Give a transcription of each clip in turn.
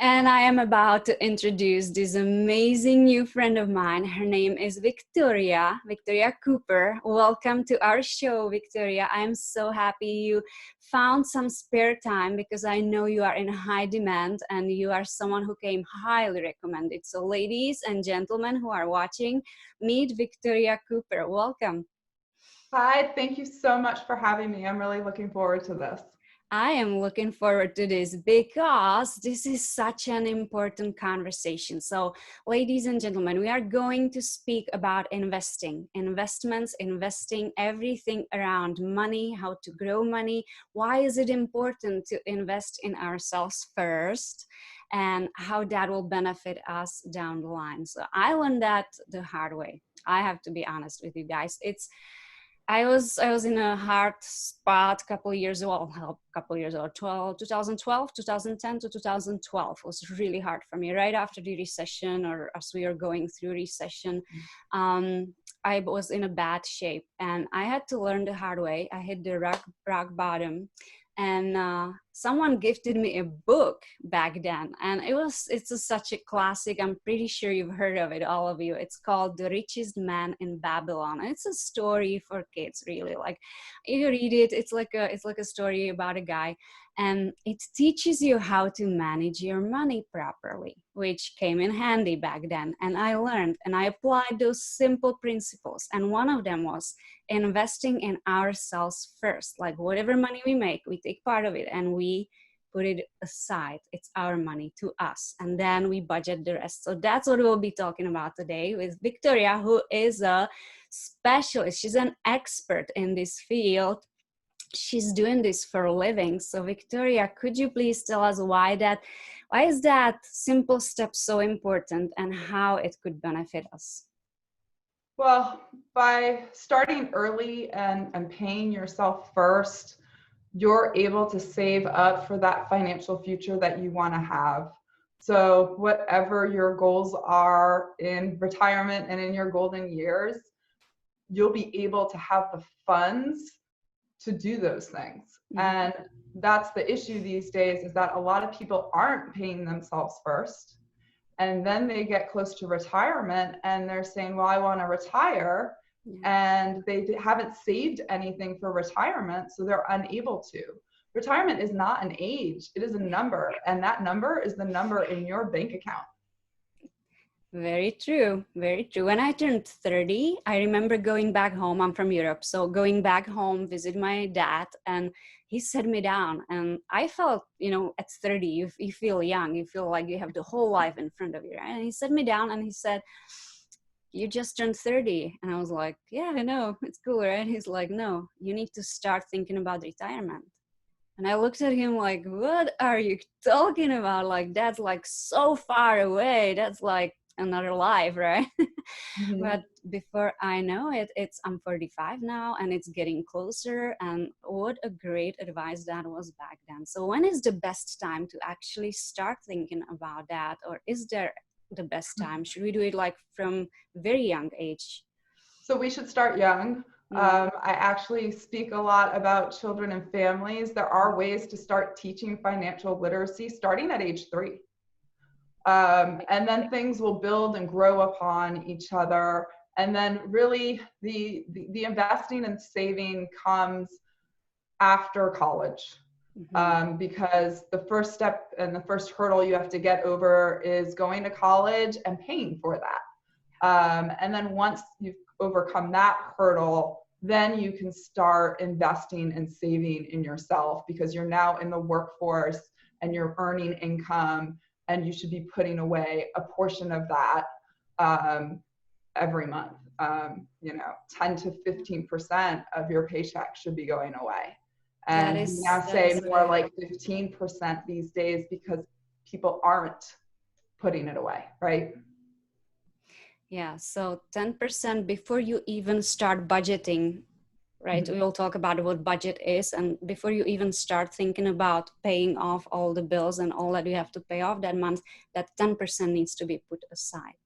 And I am about to introduce this amazing new friend of mine. Her name is Victoria Cooper. Welcome to our show, Victoria. I am so happy you found some spare time because I know you are in high demand and you are someone who came highly recommended. So ladies and gentlemen who are watching, meet Victoria Cooper. Welcome. Hi, thank you so much for having me. I'm really looking forward to this. I am looking forward to this because this is such an important conversation. So, ladies and gentlemen, we are going to speak about investments, investing, everything around money, how to grow money. Why is it important to invest in ourselves first? And how that will benefit us down the line. So, I learned that the hard way. I have to be honest with you guys. I was in a hard spot a couple of years ago, a couple of years ago, 2012, 2010 to 2012 was really hard for me. Right after the recession, or as we are going through recession, I was in a bad shape, and I had to learn the hard way. I hit the rock bottom, and someone gifted me a book back then, and such a classic. I'm pretty sure you've heard of it, all of you. It's called The Richest Man in Babylon, and it's a story for kids, really. Like, you read it, it's like a story about a guy, and it teaches you how to manage your money properly, which came in handy back then. And I learned and I applied those simple principles, and one of them was investing in ourselves first. Like, whatever money we make, we take part of it and we put it aside. It's our money, to us, and then we budget the rest. So that's what we'll be talking about today with Victoria, who is a specialist. She's an expert in this field. She's doing this for a living. So Victoria, could you please tell us why is that simple step so important and how it could benefit us? Well, by starting early and paying yourself first, you're able to save up for that financial future that you want to have. So, whatever your goals are in retirement and in your golden years, you'll be able to have the funds to do those things. And that's the issue these days, is that a lot of people aren't paying themselves first. And then they get close to retirement and they're saying, well, I want to retire. And they haven't saved anything for retirement, so they're unable to. Retirement is not an age, it is a number. And that number is the number in your bank account. Very true. Very true. When I turned 30, I remember going back home. I'm from Europe. So going back home, visit my dad, and he set me down. And I felt, at 30, you feel young. You feel like you have the whole life in front of you. Right? And he set me down and he said, you just turned 30. And I was like, yeah, I know. It's cool, right? He's like, no, you need to start thinking about retirement. And I looked at him like, what are you talking about? Like, that's like so far away. That's like another life, right? Mm-hmm. But before I know it, I'm 45 now, and it's getting closer. And what a great advice that was back then. So when is the best time to actually start thinking about that? Or is there the best time? Should we do it like from very young age? So we should start young. I actually speak a lot about children and families. There are ways to start teaching financial literacy starting at age 3. And then things will build and grow upon each other. And then really the investing and saving comes after college. Because the first step and the first hurdle you have to get over is going to college and paying for that. And then once you've overcome that hurdle, then you can start investing and saving in yourself, because you're now in the workforce and you're earning income, and you should be putting away a portion of that every month. 10 to 15% of your paycheck should be going away. And we now say more like 15% these days, because people aren't putting it away, right? Yeah, so 10% before you even start budgeting, right? Mm-hmm. We will talk about what budget is, and before you even start thinking about paying off all the bills and all that you have to pay off that month, that 10% needs to be put aside.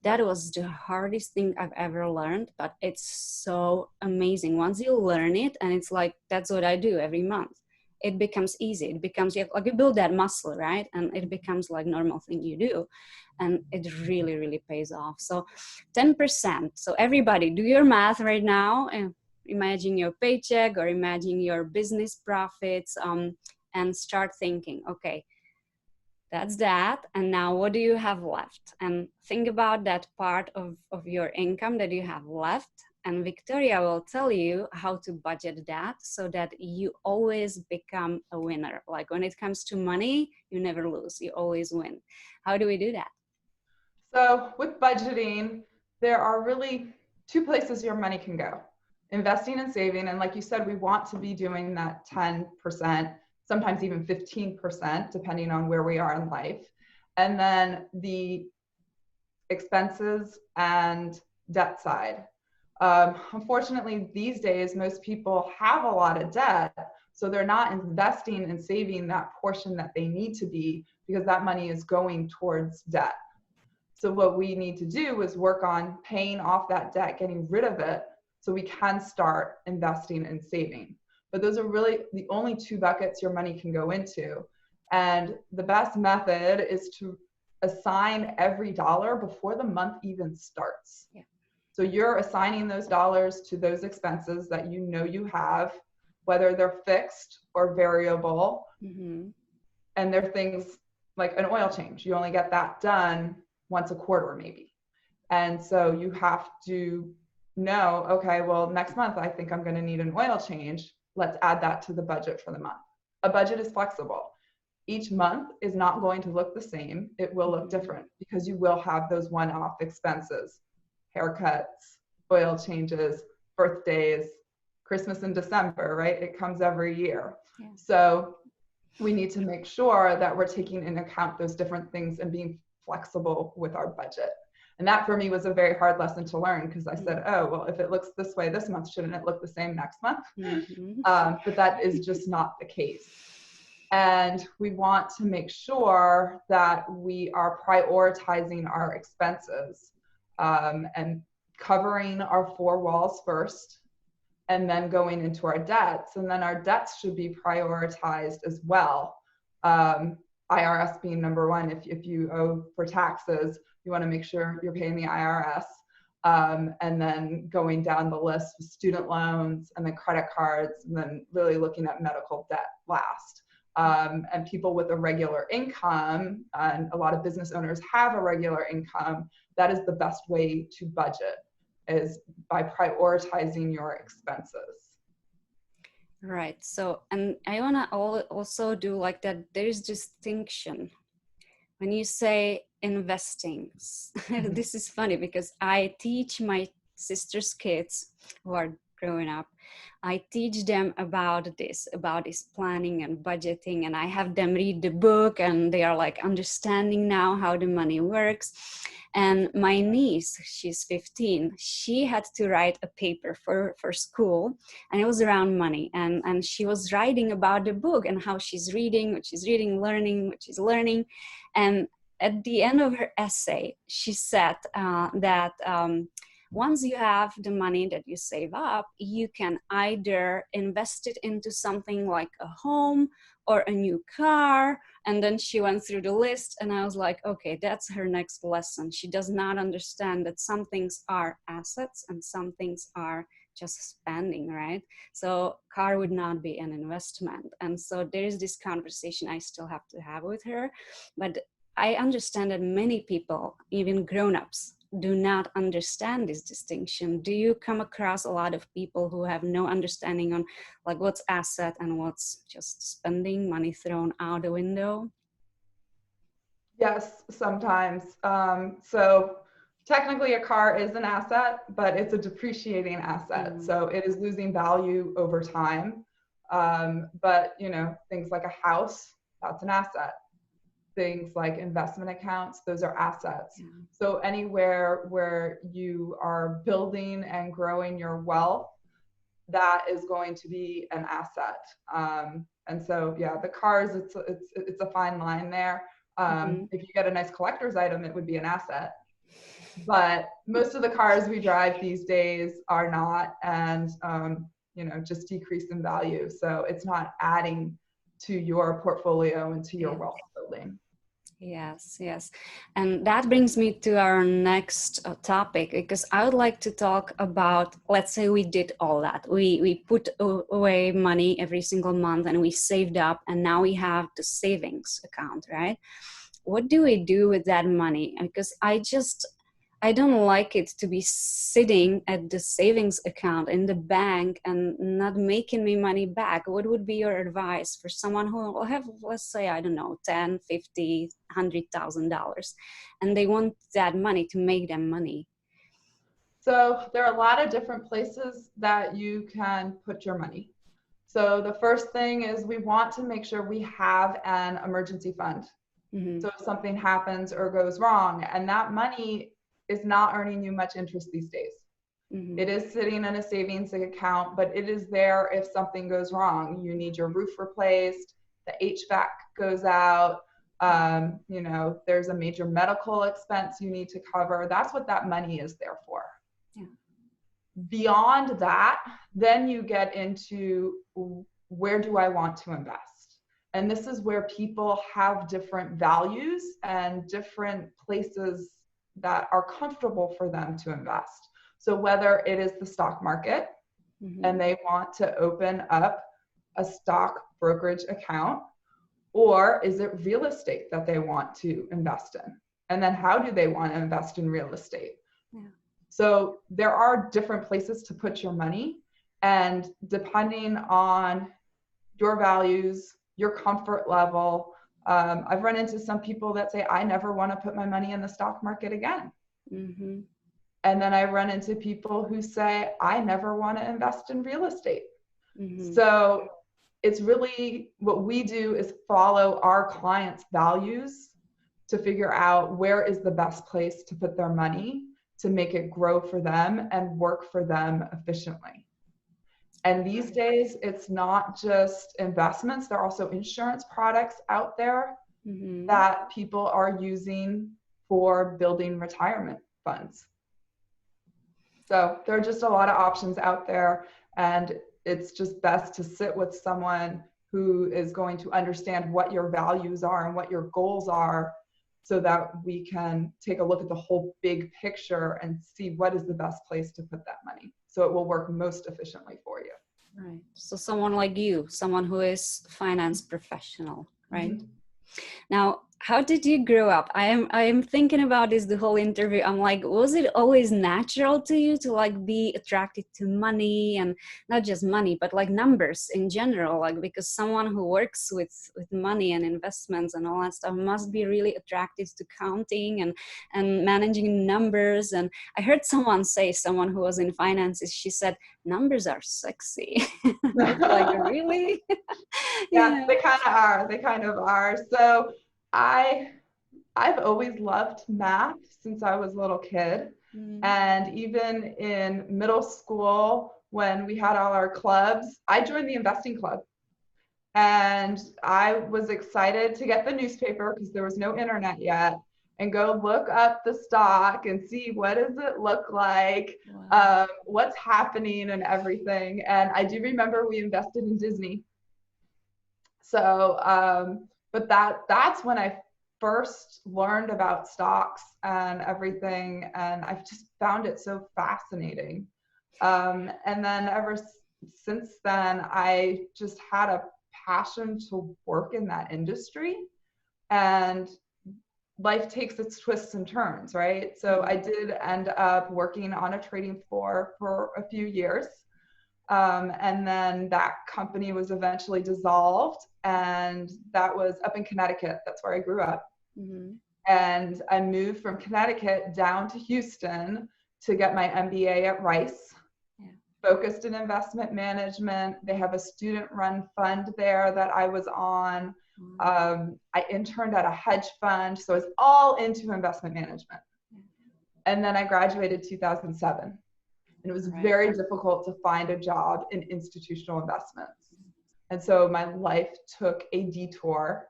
That was the hardest thing I've ever learned, but it's so amazing. Once you learn it, and it's like, that's what I do every month. it becomes easy. It becomes like you build that muscle, right? And it becomes like normal thing you do. And it really, really pays off. So 10%. So everybody do your math right now and imagine your paycheck or imagine your business profits, and start thinking, okay, that's that. And now what do you have left? And think about that part of your income that you have left. And Victoria will tell you how to budget that so that you always become a winner. Like when it comes to money, you never lose, you always win. How do we do that? So with budgeting, there are really two places your money can go: investing and saving. And like you said, we want to be doing that 10%, sometimes even 15%, depending on where we are in life. And then the expenses and debt side. Unfortunately, these days, most people have a lot of debt, so they're not investing and saving that portion that they need to be, because that money is going towards debt. So what we need to do is work on paying off that debt, getting rid of it, so we can start investing and saving. But those are really the only two buckets your money can go into. And the best method is to assign every dollar before the month even starts. Yeah. So you're assigning those dollars to those expenses that you know you have, whether they're fixed or variable. Mm-hmm. And they're things like an oil change. You only get that done once a quarter maybe. And so you have to know, okay, well, next month I think I'm going to need an oil change. Let's add that to the budget for the month. A budget is flexible. Each month is not going to look the same. It will look different because you will have those one-off expenses: haircuts, oil changes, birthdays, Christmas in December, right? It comes every year. Yeah. So we need to make sure that we're taking into account those different things and being flexible with our budget. And that for me was a very hard lesson to learn, because I said, oh, well, if it looks this way this month, shouldn't it look the same next month? Mm-hmm. But that is just not the case. And we want to make sure that we are prioritizing our expenses, and covering our four walls first, and then going into our debts. And then our debts should be prioritized as well. IRS being number one. If you owe for taxes, you want to make sure you're paying the IRS. And then going down the list with student loans and then credit cards, and then really looking at medical debt last. And people with a regular income, and a lot of business owners have a regular income, that is the best way to budget, is by prioritizing your expenses. Right. So, and I want to also do like that. There is distinction when you say investing. This is funny because I teach my sister's kids who are growing up. I teach them about this planning and budgeting, and I have them read the book, and they are like understanding now how the money works. And my niece, she's 15, she had to write a paper for school, and it was around money, and she was writing about the book and how she's reading, what she's reading, learning what she's learning. And at the end of her essay, she said that once you have the money that you save up, you can either invest it into something like a home or a new car. And then she went through the list, and I was like, okay, that's her next lesson. She does not understand that some things are assets and some things are just spending, right? So car would not be an investment. And so there is this conversation I still have to have with her. But I understand that many people, even grown-ups, do not understand this distinction. Do you come across a lot of people who have no understanding on like what's asset and what's just spending, money thrown out the window? Yes, sometimes. So technically a car is an asset, but it's a depreciating asset. Mm-hmm. So it is losing value over time. But you know, things like a house, that's an asset. Things like investment accounts, those are assets. Yeah. So anywhere where you are building and growing your wealth, that is going to be an asset. And so, yeah, the cars, it's a fine line there. If you get a nice collector's item, it would be an asset. But most of the cars we drive these days are not, and you know, just decrease in value. So it's not adding to your portfolio and to your Yes. wealth building. Yes, yes. And that brings me to our next topic, because I would like to talk about, let's say we did all that. We put away money every single month and we saved up, and now we have the savings account, right? What do we do with that money? Because I don't like it to be sitting at the savings account in the bank and not making me money back. What would be your advice for someone who will have, let's say, I don't know, 10, 50, $100,000, and they want that money to make them money? So there are a lot of different places that you can put your money. So the first thing is we want to make sure we have an emergency fund. Mm-hmm. So if something happens or goes wrong, and that money is not earning you much interest these days. Mm-hmm. It is sitting in a savings account, but it is there if something goes wrong. You need your roof replaced, the HVAC goes out, you know, there's a major medical expense you need to cover. That's what that money is there for. Yeah. Beyond that, then you get into, where do I want to invest? And this is where people have different values and different places that are comfortable for them to invest. So whether it is the stock market, Mm-hmm. and they want to open up a stock brokerage account, or is it real estate that they want to invest in? And then how do they want to invest in real estate? Yeah. So there are different places to put your money, and depending on your values, your comfort level, I've run into some people that say, I never want to put my money in the stock market again. Mm-hmm. And then I run into people who say, I never want to invest in real estate. Mm-hmm. So it's really, what we do is follow our clients' values to figure out where is the best place to put their money to make it grow for them and work for them efficiently. And these days, it's not just investments, there are also insurance products out there Mm-hmm. that people are using for building retirement funds. So there are just a lot of options out there, and it's just best to sit with someone who is going to understand what your values are and what your goals are, so that we can take a look at the whole big picture and see what is the best place to put that money so it will work most efficiently for you. Right. So someone like you, someone who is finance professional, right? Mm-hmm. Now, how did you grow up? I am thinking about this the whole interview. I'm like, was it always natural to you to like be attracted to money, and not just money, but like numbers in general? Like, because someone who works with money and investments and all that stuff must be really attracted to counting and managing numbers. And I heard someone say, someone who was in finances, she said, numbers are sexy. I was like, really? Yeah, they kind of are. They kind of are. So I've always loved math since I was a little kid. Mm. And even in middle school, when we had all our clubs, I joined the investing club. And I was excited to get the newspaper because there was no internet yet, and go look up the stock and see what does it look like, Wow. what's happening and everything. And I do remember we invested in Disney. So, but that's when I first learned about stocks and everything, and I've just found it so fascinating. And then ever since then, I just had a passion to work in that industry, and life takes its twists and turns, right? So I did end up working on a trading floor for a few years. And then that company was eventually dissolved, and that was up in Connecticut. That's where I grew up. Mm-hmm. And I moved from Connecticut down to Houston to get my MBA at Rice. Yeah. Focused in investment management. They have a student-run fund there that I was on. I interned at a hedge fund, so I was all into investment management. And then I graduated 2007. And it was very difficult to find a job in institutional investments. And so my life took a detour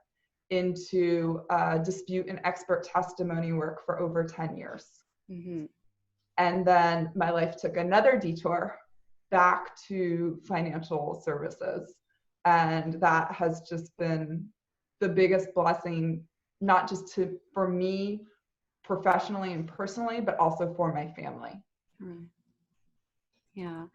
into dispute and expert testimony work for over 10 years. Mm-hmm. And then my life took another detour back to financial services. And that has just been the biggest blessing, not just for me professionally and personally, but also for my family. Right. Yeah.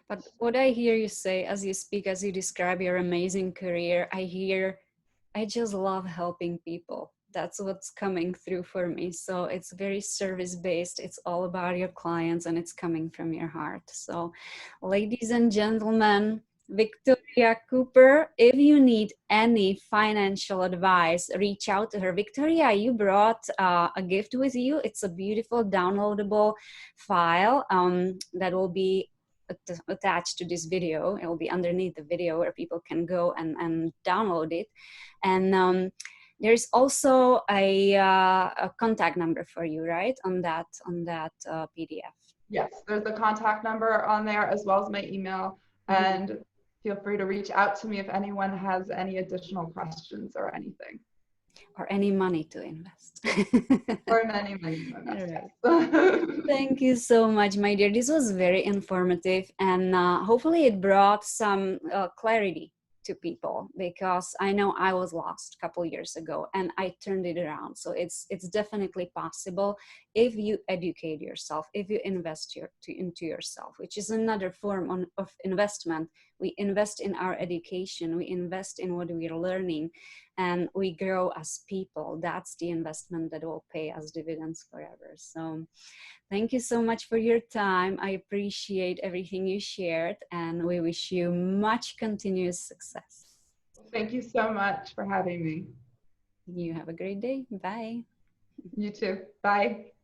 But what I hear you say as you speak, as you describe your amazing career, I just love helping people. That's what's coming through for me. So it's very service based. It's all about your clients and it's coming from your heart. So, ladies and gentlemen, Victoria Cooper, if you need any financial advice, reach out to her. Victoria, you brought a gift with you. It's a beautiful downloadable file that will be attached to this video. It will be underneath the video where people can go and download it. And there's also a contact number for you, right? On that PDF. Yes, there's a contact number on there as well as my email. And feel free to reach out to me if anyone has any additional questions or anything. Or any money to invest. Or any money to invest. Right. Thank you so much, my dear. This was very informative, and hopefully it brought some clarity to people, because I know I was lost a couple years ago and I turned it around. So it's definitely possible if you educate yourself, if you invest into yourself, which is another form of investment. We invest in our education, we invest in what we are learning, and we grow as people. That's the investment that will pay us dividends forever. So thank you so much for your time. I appreciate everything you shared, and we wish you much continuous success. Thank you so much for having me. You have a great day. Bye. You too. Bye.